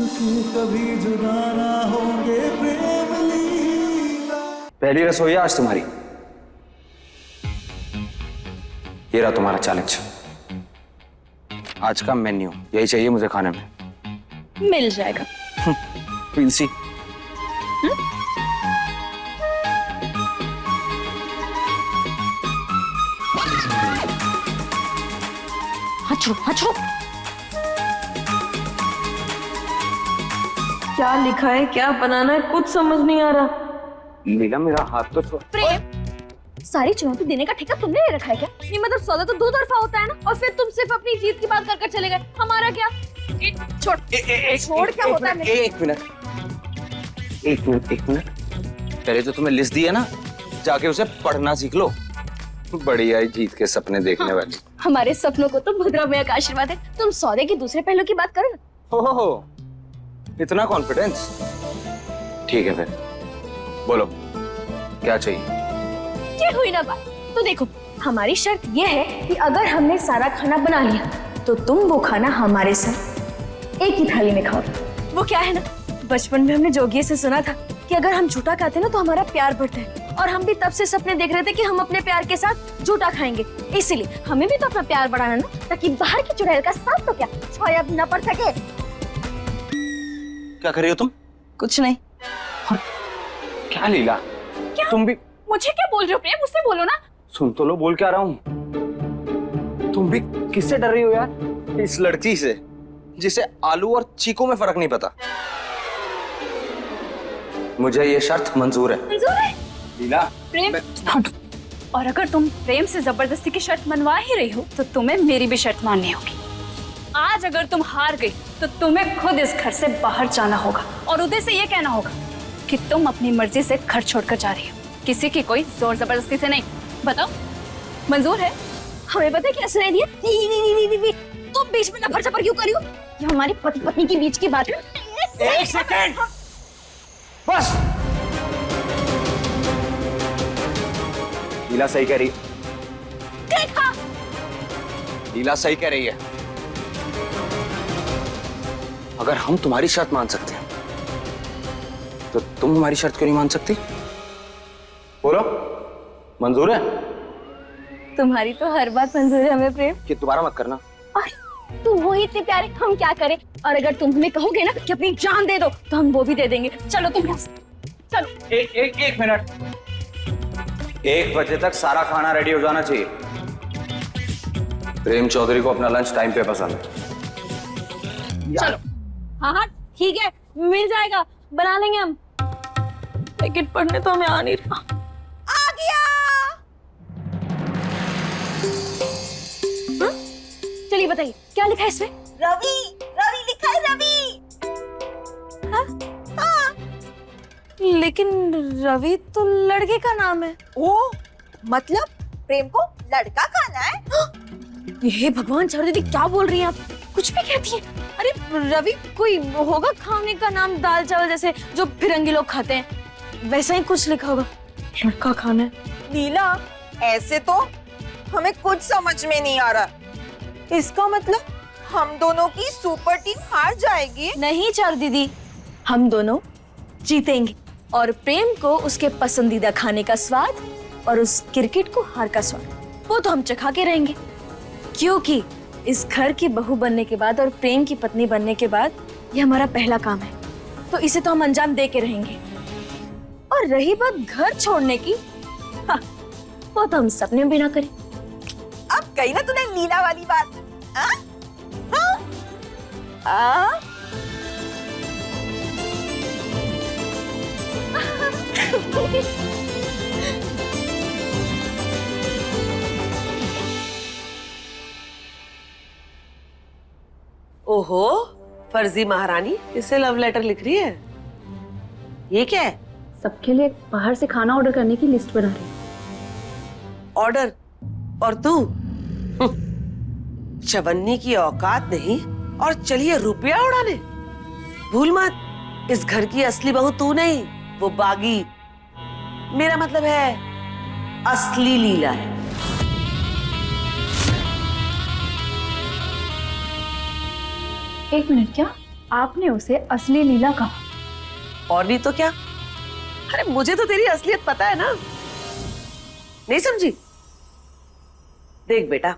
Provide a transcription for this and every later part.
मिलके कभी जुदा ना होंगे प्रेम लीला। पहली रसोई है आज तुम्हारी। ये रहा तुम्हारा चैलेंज। आज का मेन्यू यही चाहिए मुझे खाने में। मिल जाएगा। We'll see. हाथ छोड़ो, हाथ छोड़ो। क्या लिखा है, क्या बनाना है, कुछ समझ नहीं आ रहा। लीला मेरा हाथ तो प्रेम, सारी चुनौती देने का ठेका तुमने ले रखा है क्या? ये मतलब सौदा तो दो तरफा होता है ना। और फिर तुम सिर्फ अपनी जीत की बात कर चले गए, हमारा क्या? छोड़ छोड़ क्या होता है? एक मिनट। पहले तो तुम्हें लिस्ट दी है ना, जाके उसे पढ़ना सीख लो। बढ़िया ही जीत के सपने देखने वाली। हमारे सपनों को तो भद्रा मैया का आशीर्वाद है। तुम सौदे के दूसरे पहलू की बात करो ना। ओहो, इतना कॉन्फिडेंस। ठीक है फिर बोलो क्या चाहिए? ये हुई ना बात। तो देखो, हमारी शर्त ये है कि अगर हमने सारा खाना बना लिया तो तुम वो खाना हमारे साथ एक ही थाली में खाओ। वो क्या है ना, बचपन में हमने जोगिए से सुना था कि अगर हम झूठा खाते ना तो हमारा प्यार बढ़ता है। और हम भी तब से सपने देख रहे थे कि हम अपने प्यार के साथ झूठा खाएंगे। इसीलिए हमें भी तो अपना प्यार बढ़ाना ना, ताकि बाहर की चुड़ैल का साथ तो क्या छाया न पड़ सके। क्या कर रही हो तुम? कुछ नहीं। क्या लीला? क्या? तुम भी मुझे क्या बोल रहे हो प्रेम? मुझसे बोलो ना। सुन तो लो, बोल क्या रहा हूँ। तुम भी किससे डर रही हो यार? इस लड़की से जिसे आलू और चीकू में फर्क नहीं पता। मुझे ये शर्त मंजूर है। मंजूर है लीला। प्रेम, और अगर तुम प्रेम से जबरदस्ती की शर्त मनवा ही रही हो तो तुम्हें मेरी भी शर्त माननी होगी। आज अगर तुम हार गई तो तुम्हें खुद इस घर से बाहर जाना होगा और उदय से ये कहना होगा कि तुम अपनी मर्जी से घर छोड़कर जा रही हो, किसी की कोई जोर जबरदस्ती से नहीं। बताओ, मंजूर है? हमें पता है क्या सुनाई दिया? नहीं। तुम बीच में नफर चपर क्यों करी हो? ये हमारी पति पत्नी के बीच की बात है। एक सेकंड बस। लीला सही कह रही है। देखा? लीला सही कह रही है। अगर हम तुम्हारी शर्त मान सकते हैं तो तुम हमारी शर्त क्यों नहीं मान सकती? बोलो, मंजूर है? तुम्हारी तो हर बात मंजूर है हमें प्रेम। कि दोबारा मत करना। और तुम हो ही इतने प्यारे, हम क्या करें? और अगर तुम हमें कहोगे ना कि अपनी जान दे दो तो हम वो भी दे देंगे। चलो तुम यहाँ से चलो। एक मिनट। 1 बजे तक सारा खाना रेडी हो जाना चाहिए। प्रेम चौधरी को अपना लंच टाइम पे पसंद है। चलो। हाँ ठीक है, मिल जाएगा, बना लेंगे हम। लेकिन पढ़ने तो हमें आ नहीं रहा। आ गया। हाँ? चलिए बताइए क्या लिखा है इसमें? रवि, रवि लिखा है, रवि। हाँ? हाँ। लेकिन रवि तो लड़के का नाम है। ओ, मतलब प्रेम को लड़का खाना है? ये भगवान, चारू दीदी क्या बोल रही हैं आप? कुछ भी कहती हैं। अरे रवि कोई होगा खाने का नाम, दाल चावल जैसे जो फिरंगी लोग खाते हैं, वैसा ही कुछ लिखा होगा। लड़का खाना है। नीला, ऐसे तो हमें कुछ समझ में नहीं आ रहा। इसका मतलब हम दोनों की सुपर टीम हार जाएगी? नहीं चारू दीदी, हम दोनों जीतेंगे और प्रेम को उसके पसंदीदा खाने का स्वाद और उस क्रिकेट को हार का स्वाद, वो तो हम चखा के रहेंगे। क्योंकि इस घर की बहू बनने के बाद और प्रेम की पत्नी बनने के बाद ये हमारा पहला काम है, तो इसे तो हम अंजाम दे के रहेंगे। और रही बात घर छोड़ने की, हाँ, वो तो हम सपने में भी ना करें। अब कही ना तूने लीला वाली बात। हाँ? हाँ? ओहो, फर्जी महारानी इसे लव लेटर लिख रही है। ये क्या है? सबके लिए बाहर से खाना ऑर्डर करने की लिस्ट बना रही हूँ। ऑर्डर? और तू? चवन्नी की औकात नहीं और चलिए रुपया उड़ाने। भूल मत, इस घर की असली बहू तू नहीं, वो बागी, मेरा मतलब है असली लीला है। एक मिनट, क्या आपने उसे असली लीला कहा। और नहीं तो क्या। अरे मुझे तो तेरी असलियत पता है ना, नहीं समझी? देख बेटा,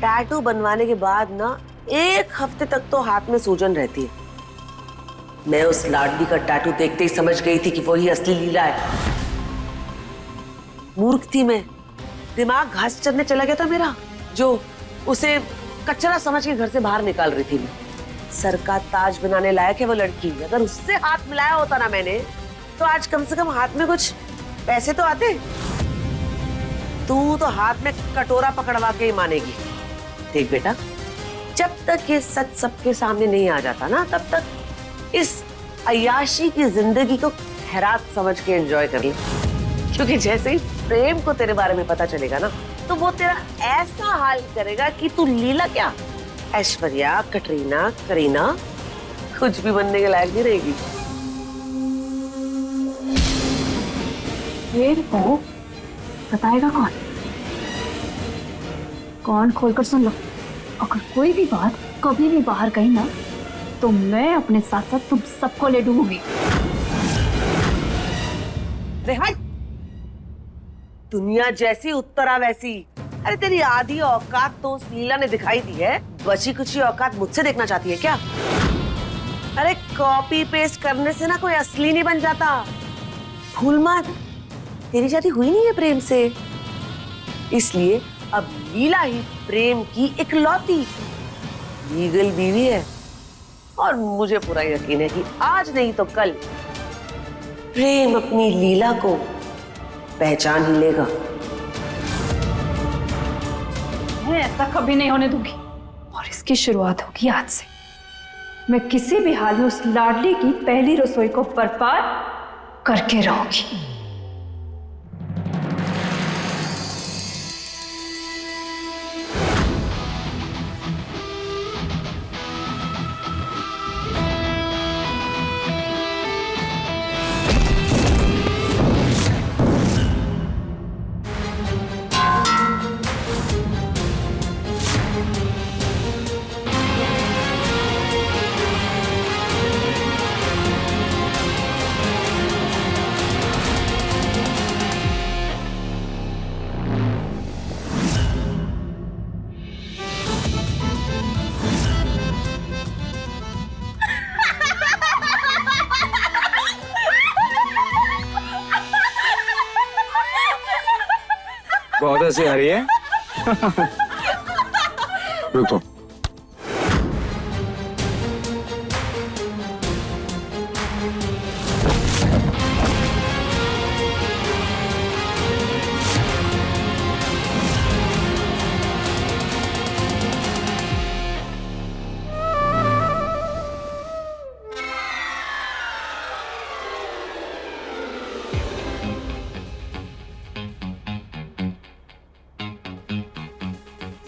टैटू बनवाने के बाद ना 1 हफ्ते तक तो हाथ में सूजन रहती है। मैं उस लाडली का टैटू देखते ही समझ गई थी कि वही असली लीला है। मूर्ख थी मैं, दिमाग घास चरने चला गया था मेरा, जो उसे कचरा समझ के घर से बाहर निकाल रही थी मैं। सर का ताज बनाने लायक है वो लड़की। अगर उससे हाथ मिलाया होता ना मैंने, तो आज कम से कम हाथ में कुछ पैसे तो आते। तू तो हाथ में कटोरा पकड़वा के ही मानेगी। देख बेटा, जब तक ये सच सबके सामने नहीं आ जाता ना, तब तक इस अय्याशी की जिंदगी को खैरात समझ के एंजॉय कर ले। क्योंकि जैसे ही प्रेम को तेरे बारे में पता चलेगा ना, तो वो तेरा ऐसा हाल करेगा कि तू लीला क्या, ऐश्वर्या, कटरीना, करीना कुछ भी बनने के लायक नहीं रहेगी। फिर वो बताएगा कौन? कौन? खोलकर सुन लो, अगर कोई भी बात कभी भी बाहर गई ना, तो मैं अपने साथ साथ तुम सबको ले डूबूंगी। दुनिया जैसी उत्तरा वैसी। अरे तेरी आधी औकात तो उस लीला ने दिखाई दी है, बची कुची औकात मुझसे देखना चाहती है क्या? अरे कॉपी पेस्ट करने से ना कोई असली नहीं बन जाता। भूल मत, तेरी शादी हुई नहीं है प्रेम से, इसलिए अब लीला ही प्रेम की इकलौती लीगल बीवी है। और मुझे पूरा यकीन है कि आज नहीं तो कल प्रेम अपनी लीला को पहचान ही लेगा। मैं ऐसा कभी नहीं होने दूंगी, और इसकी शुरुआत होगी आज से। मैं किसी भी हाल में उस लाडली की पहली रसोई को बर्बाद करके रहूंगी। बहुत हंसी आ रही है। रुको,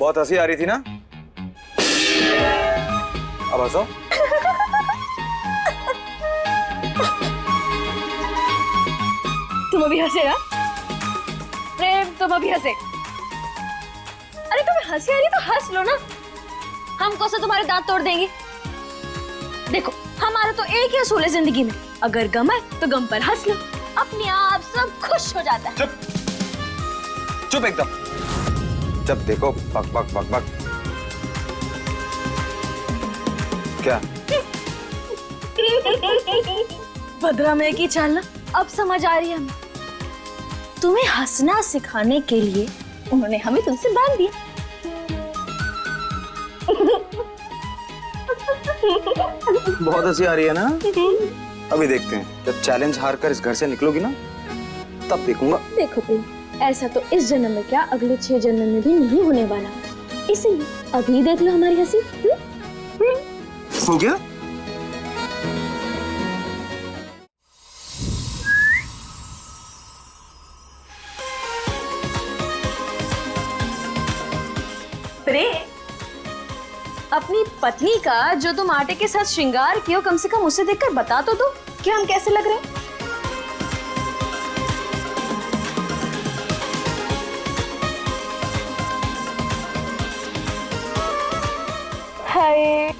बहुत हंसी आ रही थी ना, अब हंसो। तुम अभी हंसे ना प्रेम, तुम अभी हंसे। अरे तुम्हें हंसी आ रही तो हंस लो ना, हम कौन सा तुम्हारे दांत तोड़ देंगे। देखो, हमारा तो एक ही असूल है जिंदगी में, अगर गम है तो गम पर हंस लो, अपने आप सब खुश हो जाता है। चुप चुप एकदम। जब देखो बक बक बक बक। क्या भद्रा में की चालना अब समझ आ रही है हमें। तुम्हें हंसना सिखाने के लिए उन्होंने हमें तुमसे बांध दिया। बहुत हंसी आ रही है ना। अभी देखते हैं, जब चैलेंज हार कर इस घर से निकलोगी ना, तब देखूंगा। देखो प्रेम, ऐसा तो इस जन्म में क्या अगले 6 जन्म में भी नहीं होने वाला, इसलिए अभी देख लो हमारी हंसी। हो गया? प्रेम, अपनी पत्नी का जो तुम आटे के साथ श्रृंगार किए हो, कम से कम उसे देखकर बता तो दो कि हम कैसे लग रहे हैं। हाय,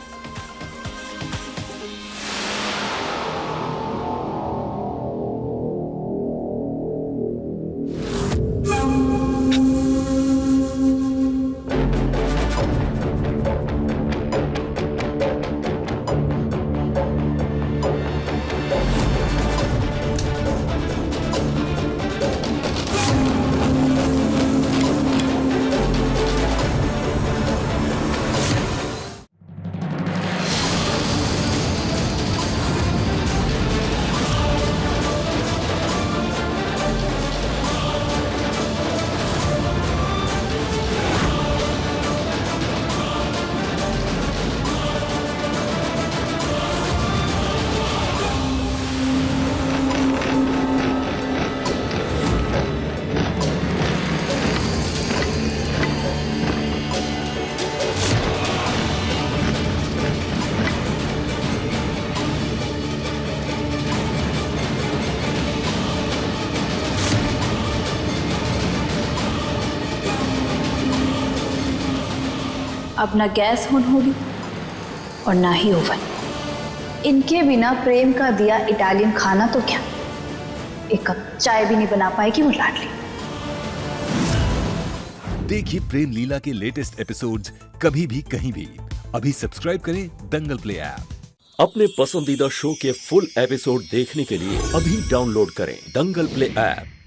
अब ना गैस ऑन होगी और ना ही ओवन। इनके बिना प्रेम का दिया इटालियन खाना तो क्या, एक कप चाय भी नहीं बना पाएगी वो लाडली। देखिए प्रेम लीला के लेटेस्ट एपिसोड्स कभी भी कहीं भी। अभी सब्सक्राइब करें दंगल प्ले ऐप। अपने पसंदीदा शो के फुल एपिसोड देखने के लिए अभी डाउनलोड करें दंगल प्ले ऐप।